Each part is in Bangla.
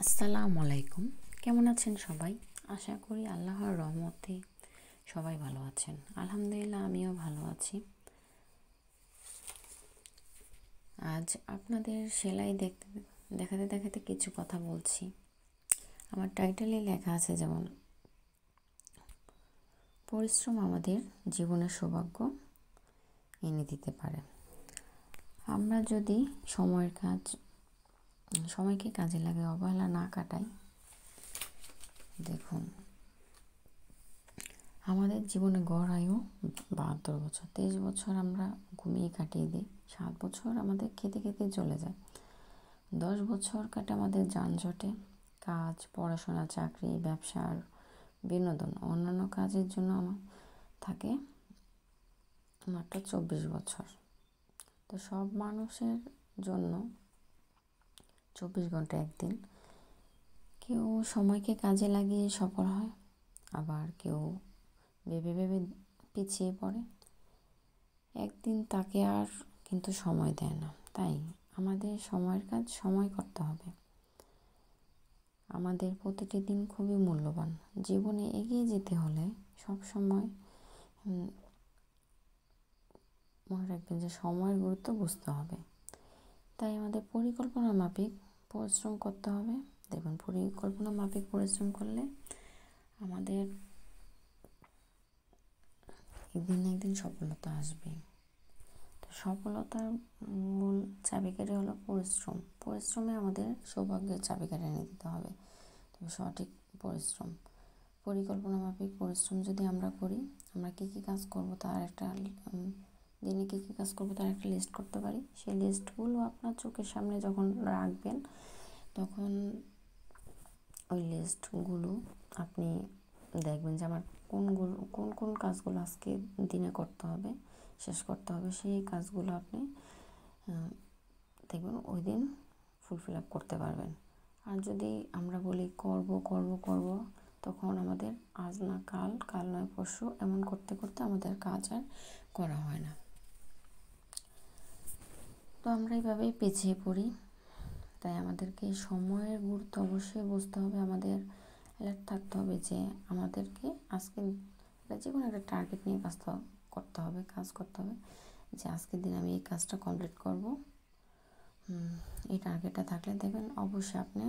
আসসালামু আলাইকুম। কেমন আছেন সবাই? আশা করি আল্লাহর রহমতে সবাই ভালো আছেন। আলহামদুলিল্লাহ, আমিও ভালো আছি। আজ আপনাদের সেলাই দেখাতে দেখাতে কিছু কথা বলছি। আমার টাইটেলে লেখা আছে যেমন, পরিশ্রম আমাদের জীবনের সৌভাগ্য এনে দিতে পারে। আমরা যদি সময়কে কাজে লাগে অবহেলা না কাটাই, দেখুন আমাদের জীবনে গড় আয়ু 72 বছর। 23 বছর আমরা ঘুমিয়ে কাটিয়ে দিই, 7 বছর আমাদের খেতে খেতে চলে যায়, 10 বছর কাটে আমাদের যানজটে, কাজ, পড়াশোনা, চাকরি, ব্যবসার, বিনোদন, অন্যান্য কাজের জন্য আমার থাকে মাত্র 24 বছর। তো সব মানুষের জন্য 24 ঘন্টা একদিন। কেউ সময়কে কাজে লাগিয়ে সফল হয়, আবার কেউ ভেবে ভেবে পিছিয়ে পড়ে। একদিন তাকে আর কিন্তু সময় দেয় না। তাই আমাদের সময়ের কাজ সময় করতে হবে। আমাদের প্রতিটি দিন খুবই মূল্যবান। জীবনে এগিয়ে যেতে হলে সব সময় মনে রাখবেন যে সময়ের গুরুত্ব বুঝতে হবে। তাই আমাদের পরিকল্পনা মাফিক পরিশ্রম করতে হবে। দেখুন, পরিকল্পনা মাফিক পরিশ্রম করলে আমাদের একদিন না একদিন সফলতা আসবে। তো সফলতার মূল চাবিকাঠি হলো পরিশ্রম। পরিশ্রমে আমাদের সৌভাগ্যের চাবিকাঠি এনে দিতে হবে। তবে সঠিক পরিশ্রম, পরিকল্পনা মাফিক পরিশ্রম যদি আমরা করি, আমরা কী কী কাজ করব তার একটা দিনে কী কী কাজ করব তার একটা লিস্ট করতে পারি। সেই লিস্টগুলো আপনার চোখের সামনে যখন রাখবেন, তখন ওই লিস্টগুলো আপনি দেখবেন যে আমার কোন কোন কাজগুলো আজকে দিনে করতে হবে, শেষ করতে হবে। সেই কাজগুলো আপনি দেখবেন ওই দিন ফুলফিল আপ করতে পারবেন। আর যদি আমরা বলি করব করব করব, তখন আমাদের আজ না কাল, কাল নয় পরশু, এমন করতে করতে আমাদের কাজ আর করা হয় না। তো আমরা এইভাবেই পিছিয়ে পড়ি। তাই আমাদেরকে সময়ের গুরুত্ব অবশ্যই বুঝতে হবে। আমাদের অ্যালার্ট থাকতে হবে যে আমাদেরকে আজকে যে কোনো একটা টার্গেট নিয়ে কাজ করতে হবে যে আজকের দিন আমি এই কাজটা কমপ্লিট করব। এই টার্গেটটা থাকলে দেখবেন অবশ্যই আপনি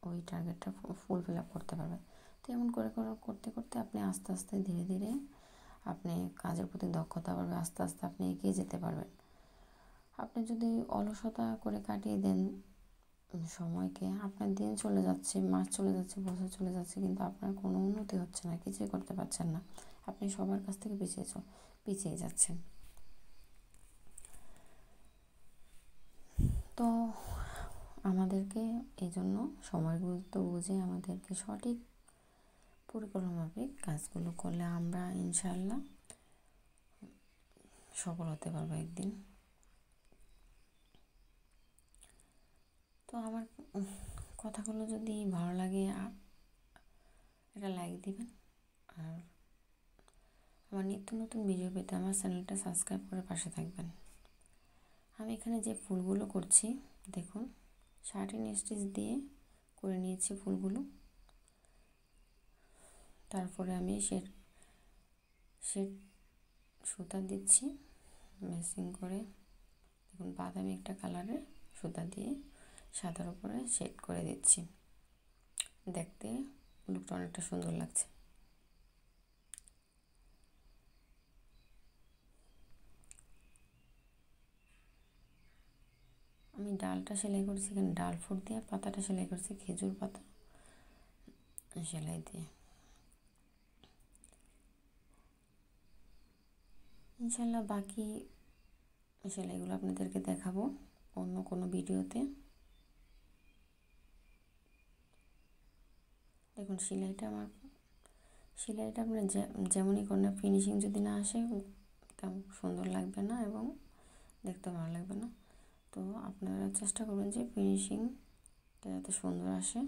ওই টার্গেটটা ফুলফিল আপ করতে পারবেন। তো এমন করে করতে করতে আপনি আস্তে আস্তে ধীরে ধীরে আপনি কাজের প্রতি দক্ষতা বাড়বে, আস্তে আস্তে আপনি এগিয়ে যেতে পারবেন। আপনি যদি অলসতা করে কাটিয়ে দেন সময়কে, আপনার দিন চলে যাচ্ছে, মাস চলে যাচ্ছে, বছর চলে যাচ্ছে, কিন্তু আপনার কোনো উন্নতি হচ্ছে না, কিছুই করতে পারছেন না। আপনি সবার কাছ থেকে পিছিয়ে যাচ্ছেন। তো আমাদেরকে এই জন্য সময়ের গুরুত্ব বুঝে আমাদেরকে সঠিক পরিকল্পনা মাফিক কাজগুলো করলে আমরা ইনশাআল্লাহ সফল হতে পারবো একদিন। তো আমার কথাগুলো যদি ভালো লাগে একটা লাইক দিবেন। আর আমার নিত্য নতুন ভিডিও পেতে আমার চ্যানেলটা সাবস্ক্রাইব করে পাশে থাকবেন। আমি এখানে যে ফুলগুলো করছি, দেখুন শার্টিন স্টিচ দিয়ে করে নিয়েছি ফুলগুলো। তারপরে আমি শেড সুতা দিচ্ছি ম্যাচিং করে। দেখুন বাদামি একটা কালারের সুতা দিয়ে সাদার উপরে শেড করে দিচ্ছি। দেখতে লুকটা অনেকটা সুন্দর লাগছে। আমি ডালটা সেলাই করছি, এখানে ডাল ফুট দিয়ে, পাতাটা সেলাই করছি খেজুর পাতা সেলাই দিয়ে। ইনশাল্লাহ বাকি সেলাইগুলো আপনাদেরকে দেখাবো অন্য কোনো ভিডিওতে। দেখুন সেলাইটা আপনার যেমনই করেন না, ফিনিশিং যদি না আসে তেমন সুন্দর লাগবে না এবং দেখতে ভালো লাগবে না। তো আপনারা চেষ্টা করবেন যে ফিনিশিংটা যাতে সুন্দর আসে।